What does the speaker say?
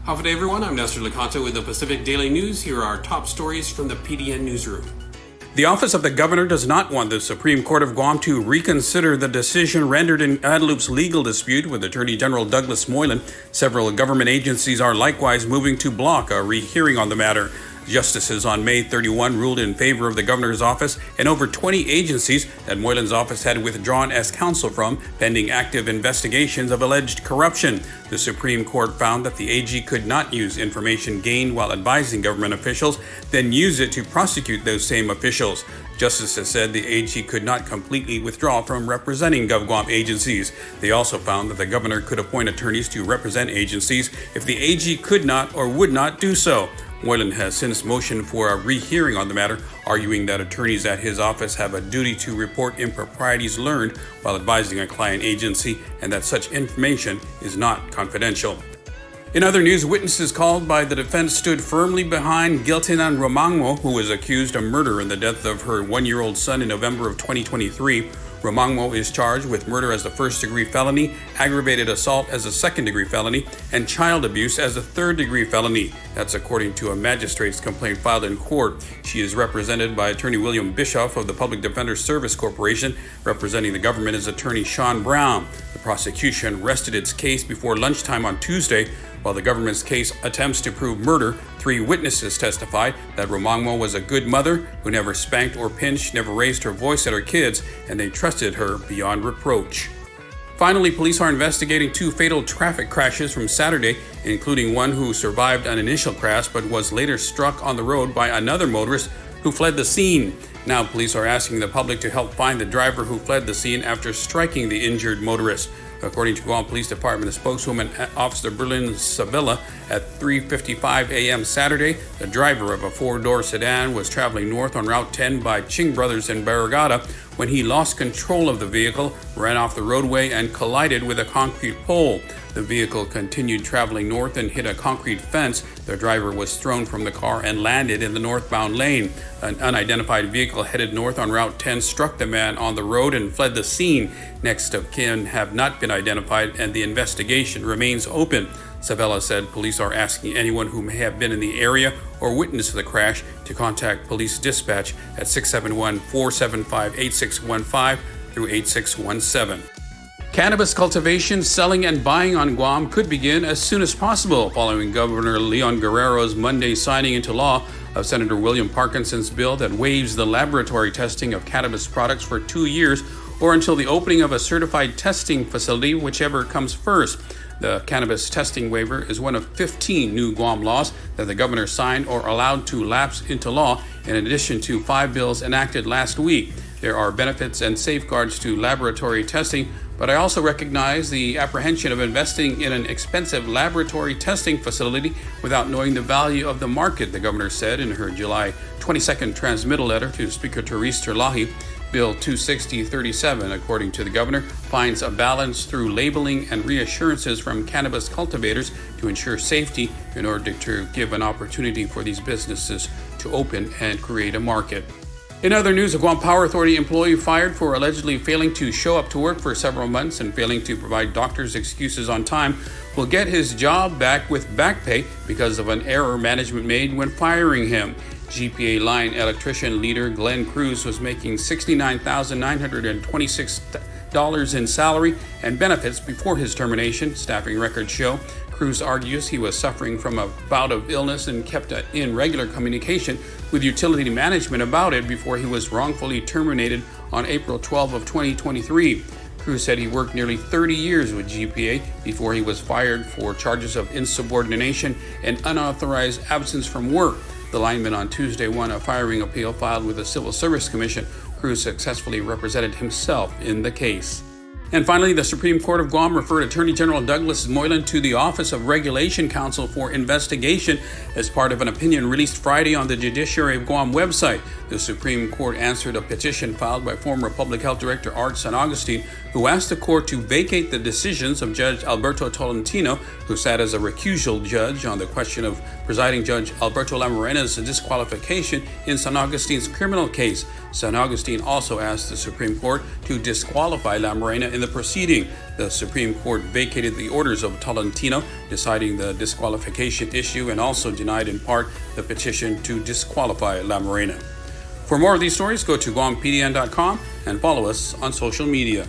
How's it, everyone? I'm Nestor Lecanto with the Pacific Daily News. Here are our top stories from the PDN newsroom. The Office of the Governor does not want the Supreme Court of Guam to reconsider the decision rendered in Adelup's legal dispute with Attorney General Douglas Moylan. Several government agencies are likewise moving to block a rehearing on the matter. Justices on May 31 ruled in favor of the governor's office and over 20 agencies that Moylan's office had withdrawn as counsel from, pending active investigations of alleged corruption. The Supreme Court found that the AG could not use information gained while advising government officials, then use it to prosecute those same officials. Justices said the AG could not completely withdraw from representing GovGuam agencies. They also found that the governor could appoint attorneys to represent agencies if the AG could not or would not do so. Moylan has since motioned for a rehearing on the matter, arguing that attorneys at his office have a duty to report improprieties learned while advising a client agency and that such information is not confidential. In other news, witnesses called by the defense stood firmly behind Giltinan Ramangmou, who was accused of murder in the death of her one-year-old son in November of 2023. Ramangmou is charged with murder as a first-degree felony, aggravated assault as a second-degree felony, and child abuse as a third-degree felony. That's according to a magistrate's complaint filed in court. She is represented by Attorney William Bischoff of the Public Defender Service Corporation. Representing the government is Attorney Sean Brown. The prosecution rested its case before lunchtime on Tuesday. While the government's case attempts to prove murder, 3 witnesses testified that Ramangmou was a good mother who never spanked or pinched, never raised her voice at her kids, and they trusted her beyond reproach. Finally, police are investigating 2 fatal traffic crashes from Saturday, including one who survived an initial crash but was later struck on the road by another motorist who fled the scene. Now, police are asking the public to help find the driver who fled the scene after striking the injured motorist. According to Guam Police Department, the spokeswoman, Officer Berlin Savilla, at 3:55 a.m. Saturday, the driver of a 4-door sedan was traveling north on Route 10 by Ching Brothers in Barragata when he lost control of the vehicle, ran off the roadway, and collided with a concrete pole. The vehicle continued traveling north and hit a concrete fence. The driver was thrown from the car and landed in the northbound lane. An unidentified vehicle headed north on Route 10 struck the man on the road and fled the scene. Next of kin have not been identified and the investigation remains open. Savella said police are asking anyone who may have been in the area or witnessed the crash to contact police dispatch at 671-475-8615 through 8617. Cannabis cultivation, selling, and buying on Guam could begin as soon as possible following Governor Leon Guerrero's Monday signing into law of Senator William Parkinson's bill that waives the laboratory testing of cannabis products for 2 years or until the opening of a certified testing facility, whichever comes first. The cannabis testing waiver is one of 15 new Guam laws that the governor signed or allowed to lapse into law, in addition to 5 bills enacted last week. There are benefits and safeguards to laboratory testing, but I also recognize the apprehension of investing in an expensive laboratory testing facility without knowing the value of the market, the governor said in her July 22nd transmittal letter to Speaker Therese Terlahi. Bill 26037, according to the governor, finds a balance through labeling and reassurances from cannabis cultivators to ensure safety in order to give an opportunity for these businesses to open and create a market. In other news, a Guam Power Authority employee fired for allegedly failing to show up to work for several months and failing to provide doctor's excuses on time will get his job back with back pay because of an error management made when firing him. GPA line electrician leader Glenn Cruz was making $69,926 in salary and benefits before his termination, staffing records show. Cruz argues he was suffering from a bout of illness and kept in regular communication with utility management about it before he was wrongfully terminated on April 12 of 2023. Cruz said he worked nearly 30 years with GPA before he was fired for charges of insubordination and unauthorized absence from work. The lineman on Tuesday won a firing appeal filed with the Civil Service Commission. Cruz successfully represented himself in the case. And finally, the Supreme Court of Guam referred Attorney General Douglas Moylan to the Office of Regulation Counsel for investigation as part of an opinion released Friday on the Judiciary of Guam website. The Supreme Court answered a petition filed by former Public Health Director Art San Agustin, who asked the court to vacate the decisions of Judge Alberto Tolentino, who sat as a recusal judge on the question of presiding Judge Alberto Lamorena's disqualification in San Agustin's criminal case. San Agustin also asked the Supreme Court to disqualify Lamorena in the proceeding. The Supreme Court vacated the orders of Tolentino, deciding the disqualification issue, and also denied in part the petition to disqualify La Morena. For more of these stories, go to GuamPDN.com and follow us on social media.